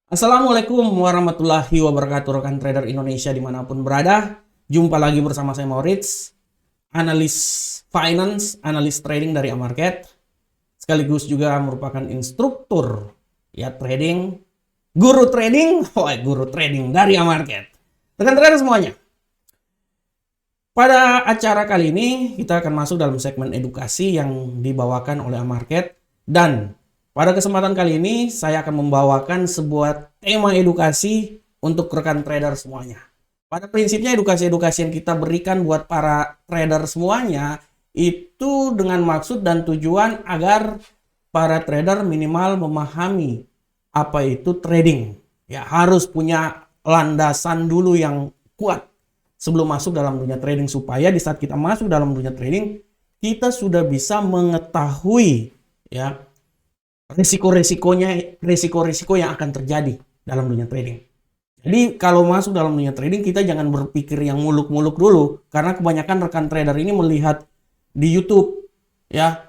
Assalamualaikum warahmatullahi wabarakatuh rekan trader Indonesia dimanapun berada. Jumpa lagi bersama saya Maurits, analis finance, analis trading dari Amarket, sekaligus juga merupakan instruktur ya trading, guru trading dari Amarket. Rekan trader semuanya, pada acara kali ini kita akan masuk dalam segmen edukasi yang dibawakan oleh Amarket, dan pada kesempatan kali ini saya akan membawakan sebuah tema edukasi untuk rekan trader semuanya. Pada prinsipnya edukasi-edukasi yang kita berikan buat para trader semuanya itu dengan maksud dan tujuan agar para trader minimal memahami apa itu trading. Ya, harus punya landasan dulu yang kuat sebelum masuk dalam dunia trading, supaya di saat kita masuk dalam dunia trading kita sudah bisa mengetahui ya risiko-risiko yang akan terjadi dalam dunia trading. Jadi kalau masuk dalam dunia trading kita jangan berpikir yang muluk-muluk dulu, karena kebanyakan rekan trader ini melihat di YouTube ya,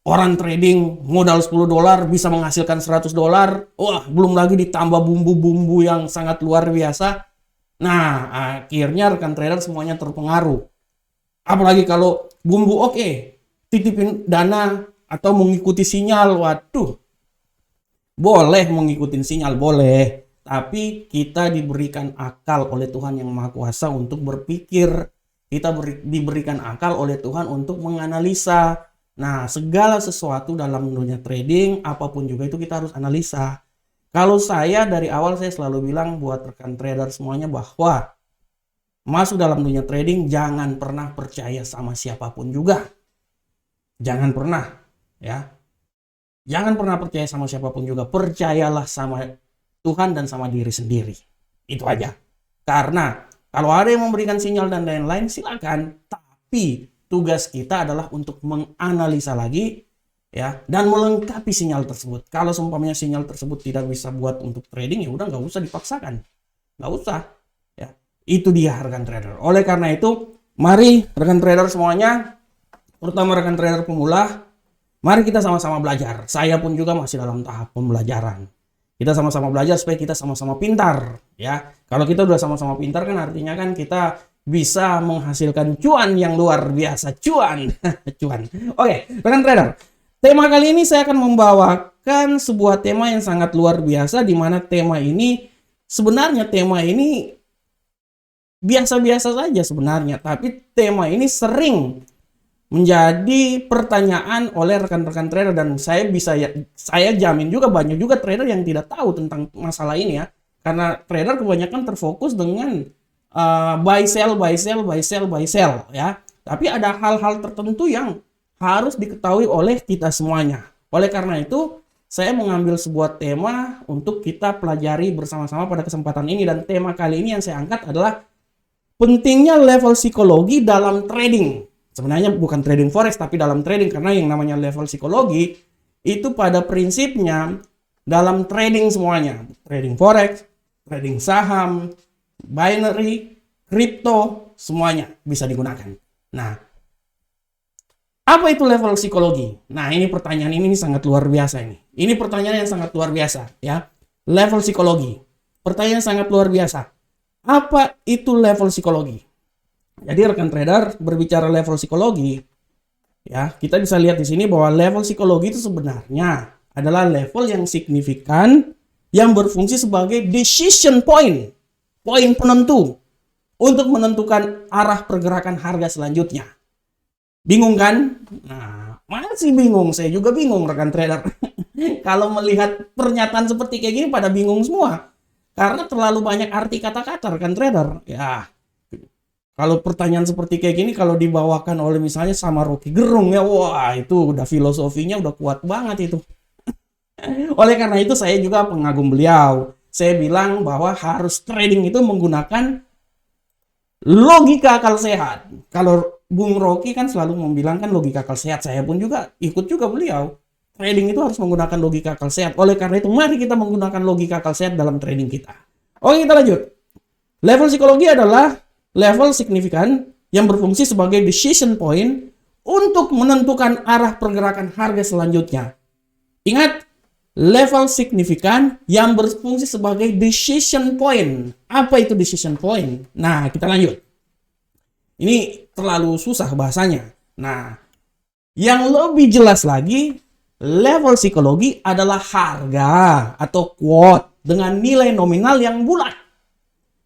orang trading modal $10 bisa menghasilkan $100. Wah, belum lagi ditambah bumbu-bumbu yang sangat luar biasa. Nah, akhirnya rekan trader semuanya terpengaruh. Apalagi kalau bumbu oke, titipin dana atau mengikuti sinyal, waduh, boleh mengikuti sinyal, boleh. Tapi kita diberikan akal oleh Tuhan Yang Maha Kuasa untuk berpikir. Kita diberikan akal oleh Tuhan untuk menganalisa. Nah, segala sesuatu dalam dunia trading, apapun juga itu kita harus analisa. Kalau saya dari awal saya selalu bilang buat rekan trader semuanya bahwa masuk dalam dunia trading jangan pernah percaya sama siapapun juga. Jangan pernah. Ya, jangan pernah percaya sama siapapun juga. Percayalah sama Tuhan dan sama diri sendiri. Itu aja. Karena kalau ada yang memberikan sinyal dan lain-lain silakan, tapi tugas kita adalah untuk menganalisa lagi ya dan melengkapi sinyal tersebut. Kalau seumpamanya sinyal tersebut tidak bisa buat untuk trading, ya udah nggak usah dipaksakan. Nggak usah. Ya, itu dia rekan trader. Oleh karena itu, mari rekan trader semuanya, terutama rekan trader pemula, mari kita sama-sama belajar. Saya pun juga masih dalam tahap pembelajaran. Kita sama-sama belajar supaya kita sama-sama pintar. Ya, kalau kita udah sama-sama pintar kan artinya kan kita bisa menghasilkan cuan yang luar biasa. Cuan. Cuan. Oke, rekan trader. Tema kali ini saya akan membawakan sebuah tema yang sangat luar biasa, di mana tema ini biasa-biasa saja sebenarnya, tapi tema ini sering menjadi pertanyaan oleh rekan-rekan trader, dan saya jamin juga banyak juga trader yang tidak tahu tentang masalah ini ya, karena trader kebanyakan terfokus dengan buy sell ya, tapi ada hal-hal tertentu yang harus diketahui oleh kita semuanya. Oleh karena itu saya mengambil sebuah tema untuk kita pelajari bersama-sama pada kesempatan ini, dan tema kali ini yang saya angkat adalah pentingnya level psikologi dalam trading. Sebenarnya bukan trading forex, tapi dalam trading, karena yang namanya level psikologi itu pada prinsipnya dalam trading semuanya. Trading forex, trading saham, binary, kripto, semuanya bisa digunakan. Nah, apa itu level psikologi? Nah, ini pertanyaan ini sangat luar biasa ini. Ini pertanyaan yang sangat luar biasa ya. Level psikologi. Pertanyaan sangat luar biasa. Apa itu level psikologi? Jadi rekan trader berbicara level psikologi, ya kita bisa lihat di sini bahwa level psikologi itu sebenarnya adalah level yang signifikan yang berfungsi sebagai decision point, poin penentu untuk menentukan arah pergerakan harga selanjutnya. Bingung kan? Nah, masih bingung. Saya juga bingung rekan trader. Kalau melihat pernyataan seperti kayak gini pada bingung semua. Karena terlalu banyak arti kata-kata rekan trader. Ya. Kalau pertanyaan seperti kayak gini kalau dibawakan oleh misalnya sama Rocky Gerung ya, wah itu udah filosofinya udah kuat banget itu. Oleh karena itu saya juga pengagum beliau. Saya bilang bahwa harus trading itu menggunakan logika akal sehat. Kalau Bung Rocky kan selalu membilangkan logika akal sehat, saya pun juga ikut juga beliau. Trading itu harus menggunakan logika akal sehat. Oleh karena itu mari kita menggunakan logika akal sehat dalam trading kita. Oke, kita lanjut. Level psikologi adalah level signifikan yang berfungsi sebagai decision point untuk menentukan arah pergerakan harga selanjutnya. Ingat, level signifikan yang berfungsi sebagai decision point. Apa itu decision point? Nah, kita lanjut. Ini terlalu susah bahasanya. Nah, yang lebih jelas lagi, level psikologi adalah harga atau quote dengan nilai nominal yang bulat.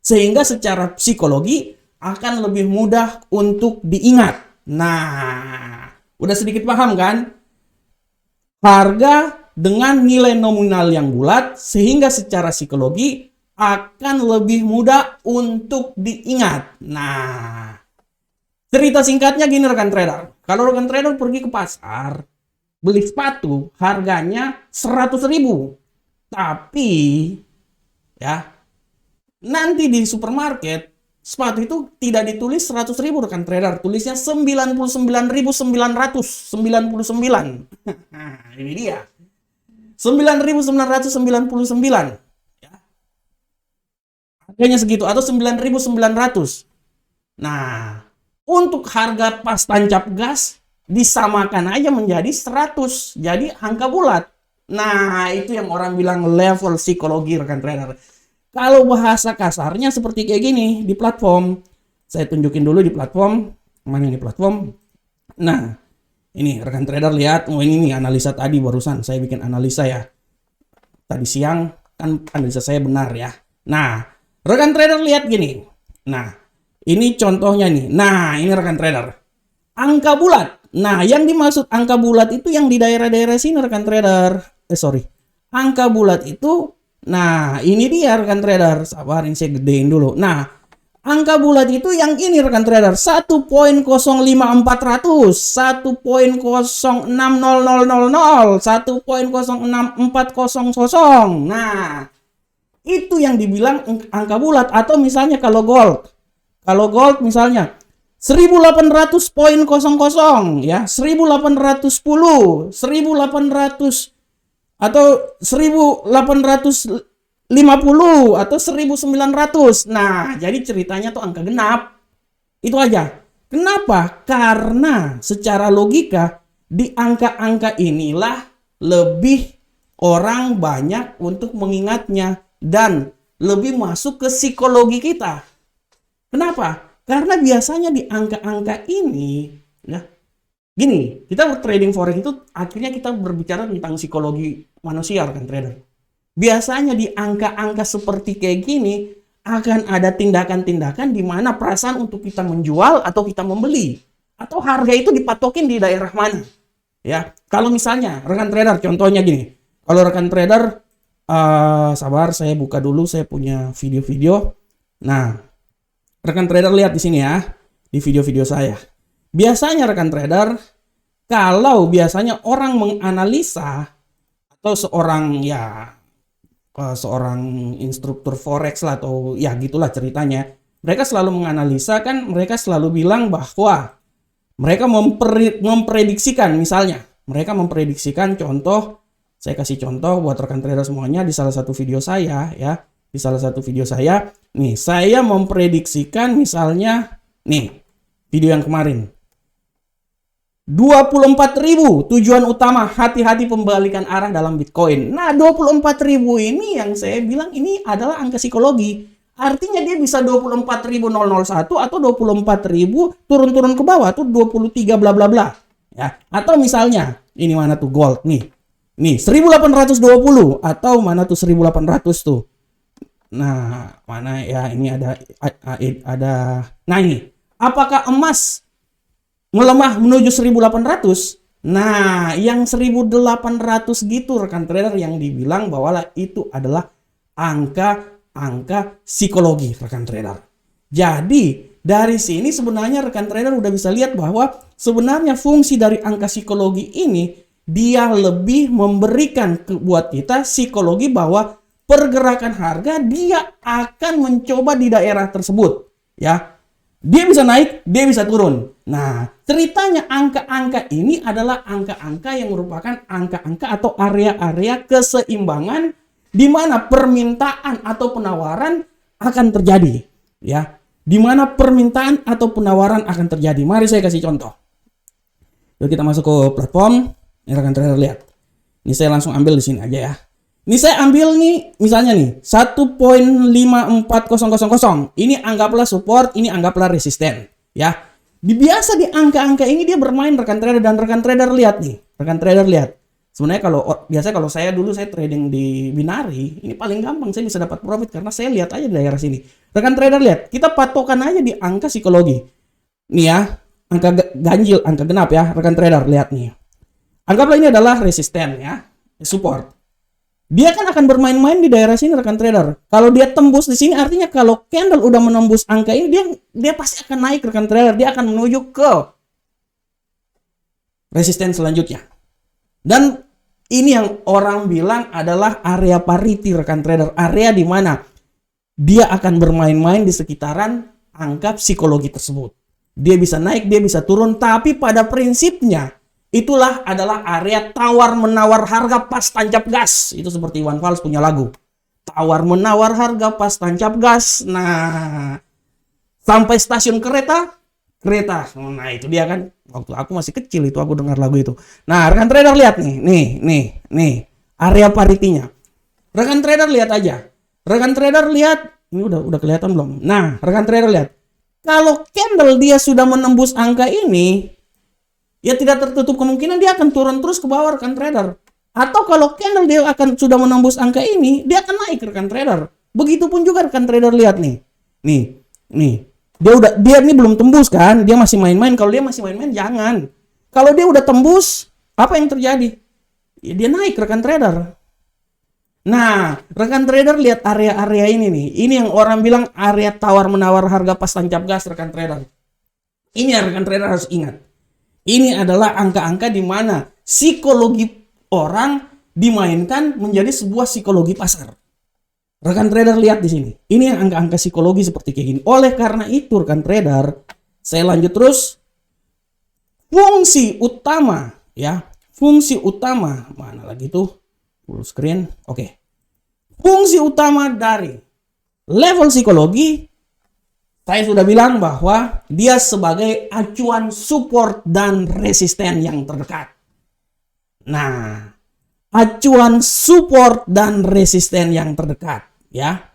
Sehingga secara psikologi akan lebih mudah untuk diingat. Nah, udah sedikit paham kan? Harga dengan nilai nominal yang bulat sehingga secara psikologi akan lebih mudah untuk diingat. Nah, cerita singkatnya gini rekan trader. Kalau rekan trader pergi ke pasar, beli sepatu harganya 100.000. Tapi ya, nanti di supermarket sepatu itu tidak ditulis 100.000 rekan trader, tulisnya 99.999. Nah, ini dia. 9.999. Ya. Harganya segitu atau 9.900. Nah, untuk harga pas tancap gas disamakan aja menjadi 100. Jadi angka bulat. Nah, itu yang orang bilang level psikologi rekan trader. Kalau bahasa kasarnya seperti kayak gini di platform. Saya tunjukin dulu di platform. Mana ini platform? Nah, ini rekan trader lihat, oh ini nih analisa tadi barusan saya bikin analisa ya. Tadi siang kan analisa saya benar ya. Nah, rekan trader lihat gini. Nah, ini contohnya nih. Nah, ini rekan trader. Angka bulat. Nah, yang dimaksud angka bulat itu yang di daerah-daerah sini rekan trader. Angka bulat itu, nah ini dia rekan trader. Sabar, ini saya gedein dulu. Nah, angka bulat itu yang ini rekan trader, 1.05400, 1.06000, 1.06400. Nah, itu yang dibilang angka bulat. Atau misalnya kalau gold. Kalau gold misalnya 1800.00 ya, 1810, 1800 atau 1850 atau 1900. Nah, jadi ceritanya tuh angka genap. Itu aja. Kenapa? Karena secara logika di angka-angka inilah lebih orang banyak untuk mengingatnya dan lebih masuk ke psikologi kita. Kenapa? Karena biasanya di angka-angka ini ya, gini, kita trading forex itu akhirnya kita berbicara tentang psikologi manusia kan trader. Biasanya di angka-angka seperti kayak gini akan ada tindakan-tindakan di mana perasaan untuk kita menjual atau kita membeli atau harga itu dipatokin di daerah mana. Ya, kalau misalnya rekan trader contohnya gini. Kalau rekan trader sabar saya buka dulu saya punya video-video. Nah, rekan trader lihat di sini ya, di video-video saya. Biasanya rekan trader kalau biasanya orang menganalisa atau seorang instruktur forex lah atau ya gitulah ceritanya, mereka selalu menganalisa kan, mereka selalu bilang bahwa mereka memprediksikan, misalnya mereka memprediksikan, contoh saya kasih contoh buat rekan trader semuanya di salah satu video saya ya, di salah satu video saya nih, saya memprediksikan misalnya nih video yang kemarin 24.000 tujuan utama hati-hati pembalikan arah dalam Bitcoin. Nah, 24.000 ini yang saya bilang ini adalah angka psikologi. Artinya dia bisa 24.001 atau 24.000 turun-turun ke bawah tuh 23 bla bla bla. Ya, atau misalnya ini mana tuh gold nih. Nih 1820 atau mana tuh 1800 tuh. Nah, mana ya ini ada nah ini. Apakah emas melemah menuju 1800? Nah, yang 1800 gitu rekan trader yang dibilang bahwa itu adalah angka psikologi rekan trader. Jadi, dari sini sebenarnya rekan trader udah bisa lihat bahwa sebenarnya fungsi dari angka psikologi ini dia lebih memberikan buat kita psikologi bahwa pergerakan harga dia akan mencoba di daerah tersebut, ya. Dia bisa naik, dia bisa turun. Nah, ceritanya angka-angka ini adalah angka-angka yang merupakan angka-angka atau area-area keseimbangan di mana permintaan atau penawaran akan terjadi, ya. Di mana permintaan atau penawaran akan terjadi. Mari saya kasih contoh. Yuk kita masuk ke platform. Ini rekan trader lihat. Ini saya langsung ambil di sini aja ya. Ini saya ambil nih, misalnya nih, 1.54000. Ini anggaplah support, ini anggaplah resisten. Ya, biasa di angka-angka ini dia bermain rekan trader, dan rekan trader lihat nih. Rekan trader lihat. Sebenarnya kalau saya dulu saya trading di binari, ini paling gampang saya bisa dapat profit karena saya lihat aja di daerah sini. Rekan trader lihat, kita patokan aja di angka psikologi. Nih ya, angka ganjil, angka genap ya, rekan trader lihat nih. Anggaplah ini adalah resisten ya, support. Dia kan akan bermain-main di daerah sini rekan trader. Kalau dia tembus di sini artinya kalau candle udah menembus angka ini dia pasti akan naik rekan trader. Dia akan menuju ke resisten selanjutnya. Dan ini yang orang bilang adalah area parity rekan trader. Area di mana dia akan bermain-main di sekitaran angka psikologi tersebut. Dia bisa naik, dia bisa turun, tapi pada prinsipnya itulah adalah area tawar-menawar harga pas tancap gas. Itu seperti Iwan Fals punya lagu. Tawar-menawar harga pas tancap gas. Nah, sampai stasiun kereta. Nah, itu dia kan. Waktu aku masih kecil itu aku dengar lagu itu. Nah, rekan trader lihat nih. Nih. Area paritinya. Rekan trader lihat aja. Rekan trader lihat. Ini udah kelihatan belum? Nah, rekan trader lihat. Kalau candle dia sudah menembus angka ini, ya tidak tertutup kemungkinan dia akan turun terus ke bawah rekan trader. Atau kalau candle dia akan sudah menembus angka ini, dia akan naik rekan trader. Begitupun juga rekan trader lihat nih. Nih. Dia ini belum tembus kan? Dia masih main-main. Kalau dia masih main-main jangan. Kalau dia udah tembus, apa yang terjadi? Ya, dia naik rekan trader. Nah, rekan trader lihat area-area ini nih. Ini yang orang bilang area tawar-menawar harga pas tancap gas rekan trader. Ini yang rekan trader harus ingat. Ini adalah angka-angka di mana psikologi orang dimainkan menjadi sebuah psikologi pasar. Rekan trader lihat di sini. Ini yang angka-angka psikologi seperti kayak gini. Oleh karena itu rekan trader, saya lanjut terus. Fungsi utama ya. Fungsi utama mana lagi tuh? Full screen. Oke. Fungsi utama dari level psikologi, saya sudah bilang bahwa dia sebagai acuan support dan resisten yang terdekat. Nah, acuan support dan resisten yang terdekat ya.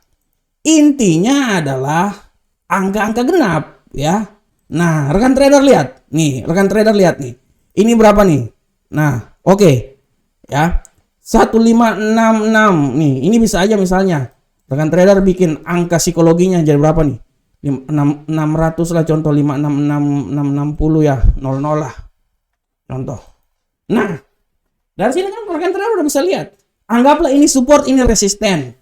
Intinya adalah angka-angka genap ya. Nah, rekan trader lihat. Nih, rekan trader lihat nih. Ini berapa nih? Nah, oke. Ya. 1566 nih. Ini bisa aja misalnya rekan trader bikin angka psikologinya jadi berapa nih? 600 lah contoh, 566660 ya, 00 lah contoh. Nah, dari sini kan rekan trader udah bisa lihat. Anggaplah ini support, ini resisten.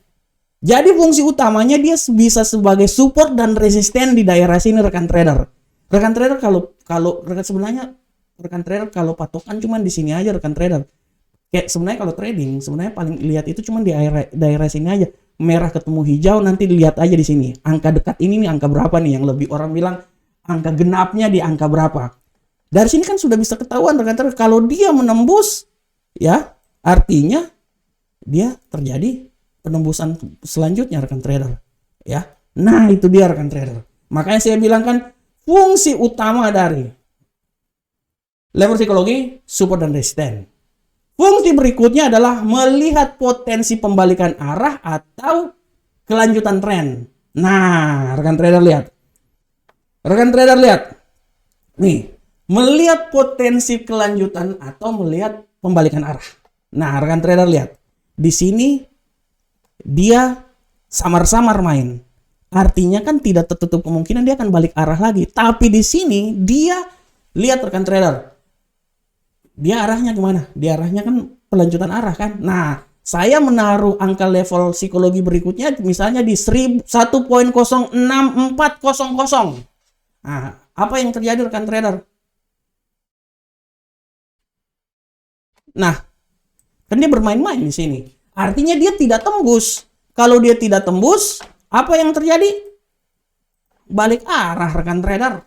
Jadi fungsi utamanya dia bisa sebagai support dan resisten di daerah sini rekan trader. Rekan trader kalau rekan trader kalau patokan cuman di sini aja rekan trader. Kayak sebenarnya kalau trading sebenarnya paling lihat itu cuma di daerah sini aja. Merah ketemu hijau, nanti dilihat aja di sini. Angka dekat ini nih angka berapa nih, yang lebih orang bilang angka genapnya di angka berapa. Dari sini kan sudah bisa ketahuan rekan trader kalau dia menembus ya, artinya dia terjadi penembusan selanjutnya rekan trader ya. Nah, itu dia rekan trader. Makanya saya bilang kan fungsi utama dari level psikologi support dan resisten. Fungsi berikutnya adalah melihat potensi pembalikan arah atau kelanjutan tren. Nah, rekan trader lihat. Rekan trader lihat. Nih, melihat potensi kelanjutan atau melihat pembalikan arah. Nah, rekan trader lihat. Di sini dia samar-samar main. Artinya kan tidak tertutup kemungkinan dia akan balik arah lagi. Tapi di sini dia lihat rekan trader. Dia arahnya kemana? Dia arahnya kan pelanjutan arah kan. Nah, saya menaruh angka level psikologi berikutnya misalnya di 1.06400. Nah, apa yang terjadi rekan trader? Nah, kan dia bermain-main di sini. Artinya dia tidak tembus. Kalau dia tidak tembus, apa yang terjadi? Balik arah rekan trader.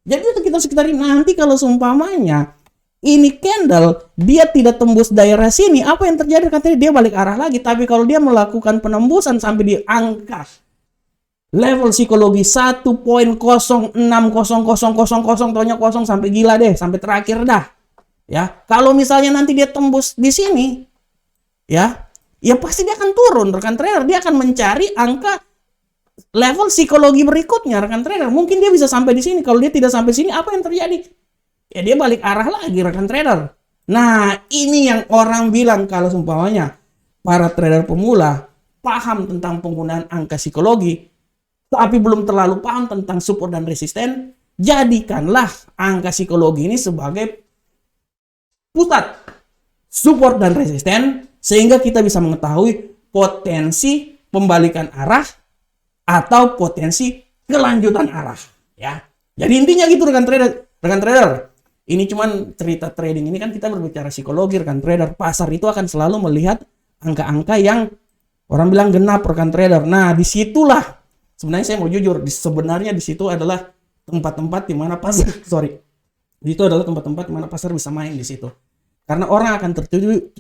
Jadi itu kita sekitarin nanti kalau seumpamanya ini candle dia tidak tembus daerah sini, apa yang terjadi? Katanya dia balik arah lagi. Tapi kalau dia melakukan penembusan sampai di angka level psikologi 1.0600000 taunya kosong sampai gila deh, sampai terakhir dah. Ya, kalau misalnya nanti dia tembus di sini, ya, ya pasti dia akan turun rekan trader. Dia akan mencari angka level psikologi berikutnya rekan trader. Mungkin dia bisa sampai di sini. Kalau dia tidak sampai sini, apa yang terjadi? Ya dia balik arah lagi rekan trader. Nah, ini yang orang bilang kalau seumpamanya para trader pemula paham tentang penggunaan angka psikologi, tapi belum terlalu paham tentang support dan resisten, jadikanlah angka psikologi ini sebagai pusat support dan resisten, sehingga kita bisa mengetahui potensi pembalikan arah atau potensi kelanjutan arah. Ya, jadi intinya gitu rekan trader. Rekan trader, ini cuman cerita trading, ini kan kita berbicara psikologi rekan trader. Pasar itu akan selalu melihat angka-angka yang orang bilang genap rekan trader. Nah, disitulah sebenarnya saya mau jujur, sebenarnya di situ adalah tempat-tempat di mana pasar, itu adalah tempat-tempat di mana pasar bisa main di situ. Karena orang akan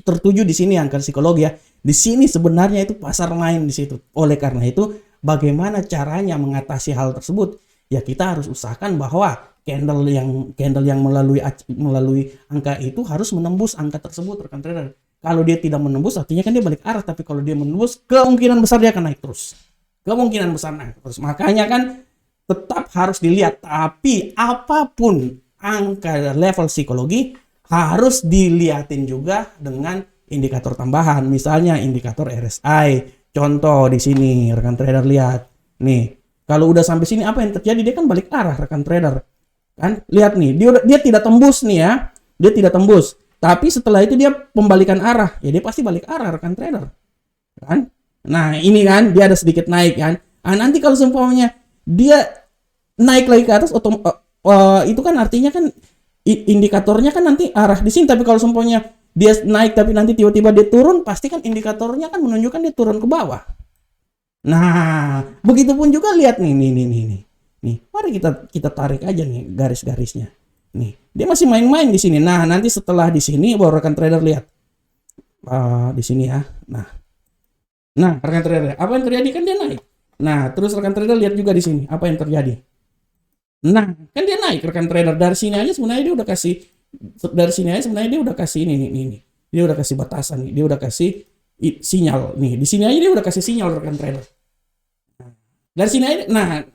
tertuju di sini angka psikologi ya. Di sini sebenarnya itu pasar main di situ. Oleh karena itu, bagaimana caranya mengatasi hal tersebut? Ya kita harus usahakan bahwa candle yang melalui angka itu harus menembus angka tersebut rekan trader. Kalau dia tidak menembus, artinya kan dia balik arah. Tapi kalau dia menembus, kemungkinan besar dia akan naik terus. Kemungkinan besar naik terus. Makanya kan tetap harus dilihat. Tapi apapun angka level psikologi, harus dilihatin juga dengan indikator tambahan. Misalnya indikator RSI. Contoh di sini rekan trader lihat. Nih, kalau udah sampai sini apa yang terjadi? Dia kan balik arah rekan trader. Kan? Lihat nih, dia tidak tembus nih ya. Dia tidak tembus. Tapi setelah itu dia pembalikan arah. Ya dia pasti balik arah rekan trader. Kan? Nah, ini kan dia ada sedikit naik kan. Nah, nanti kalau seumpamanya dia naik lagi ke atas itu kan artinya kan indikatornya kan nanti arah di sini. Tapi kalau seumpamanya dia naik tapi nanti tiba-tiba dia turun, pasti kan indikatornya kan menunjukkan dia turun ke bawah. Nah, begitupun juga lihat nih. Nih, mari kita tarik aja nih garis-garisnya. Nih, dia masih main-main di sini. Nah, nanti setelah di sini baru rekan trader lihat. Di sini ya. Nah, rekan trader, apa yang terjadi? Kan dia naik. Nah, terus rekan trader lihat juga di sini, apa yang terjadi? Nah, kan dia naik rekan trader. Dari sini aja sebenarnya dia udah kasih ini. Dia udah kasih batasan nih. Dia udah kasih sinyal nih. Di sini aja dia udah kasih sinyal rekan trader. Dari sini aja. Nah,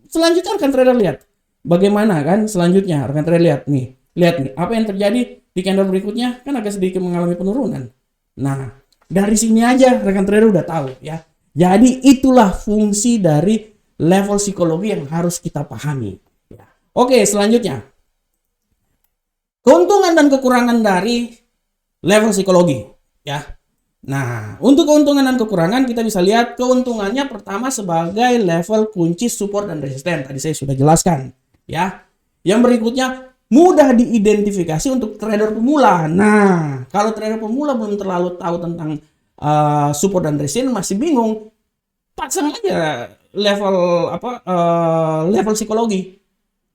selanjutnya rekan trader lihat. Bagaimana kan selanjutnya? Rekan trader lihat nih. Lihat nih, apa yang terjadi di candle berikutnya? Kan agak sedikit mengalami penurunan. Nah, dari sini aja rekan trader udah tahu ya. Jadi itulah fungsi dari level psikologi yang harus kita pahami. Oke, selanjutnya. Keuntungan dan kekurangan dari level psikologi. Ya. Nah, untuk keuntungan dan kekurangan kita bisa lihat keuntungannya pertama sebagai level kunci support dan resisten. Tadi saya sudah jelaskan. Ya. Yang berikutnya mudah diidentifikasi untuk trader pemula. Nah, kalau trader pemula belum terlalu tahu tentang support dan resisten, masih bingung, pasang aja level psikologi.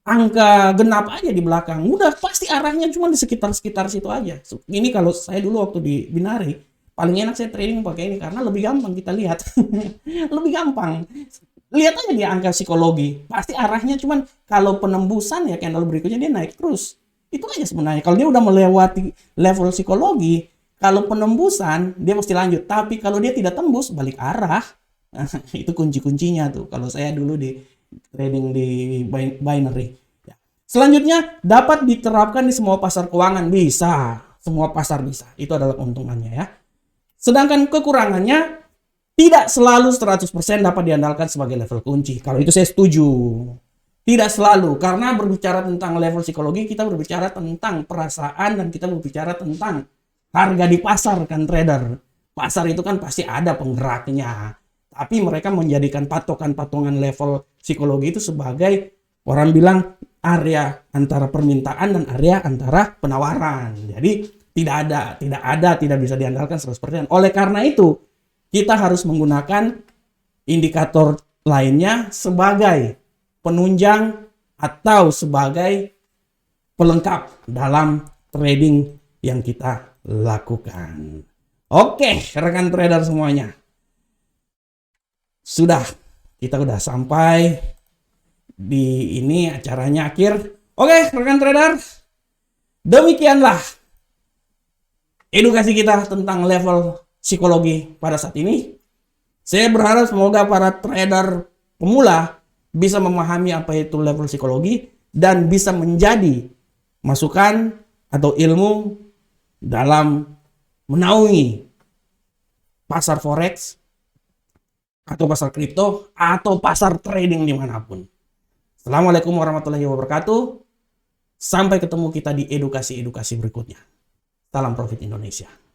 Angka genap aja di belakang, udah pasti arahnya cuma di sekitar situ aja. Ini kalau saya dulu waktu di Binari, paling enak saya trading pakai ini karena lebih gampang kita lihat. Lebih gampang. Lihat aja dia angka psikologi, pasti arahnya cuman kalau penembusan ya candle berikutnya dia naik terus. Itu aja sebenarnya. Kalau dia udah melewati level psikologi, kalau penembusan dia mesti lanjut. Tapi kalau dia tidak tembus, balik arah. Itu kunci-kuncinya tuh. Kalau saya dulu di trading di binary. Selanjutnya dapat diterapkan di semua pasar keuangan. Bisa. Semua pasar bisa. Itu adalah keuntungannya ya. Sedangkan kekurangannya tidak selalu 100% dapat diandalkan sebagai level kunci. Kalau itu saya setuju. Tidak selalu. Karena berbicara tentang level psikologi, kita berbicara tentang perasaan dan kita berbicara tentang harga di pasar kan trader. Pasar itu kan pasti ada penggeraknya. Tapi mereka menjadikan patokan-patongan level psikologi itu sebagai orang bilang area antara permintaan dan area antara penawaran. Jadi tidak bisa diandalkan 100%. Oleh karena itu, kita harus menggunakan indikator lainnya sebagai penunjang atau sebagai pelengkap dalam trading yang kita lakukan. Oke, rekan trader semuanya. Kita udah sampai di ini acaranya akhir. Oke, rekan trader. Demikianlah edukasi kita tentang level psikologi pada saat ini. Saya berharap semoga para trader pemula bisa memahami apa itu level psikologi dan bisa menjadi masukan atau ilmu dalam menaungi pasar forex atau pasar kripto atau pasar trading dimanapun. Assalamualaikum warahmatullahi wabarakatuh. Sampai ketemu kita di edukasi-edukasi berikutnya. Salam Profit Indonesia.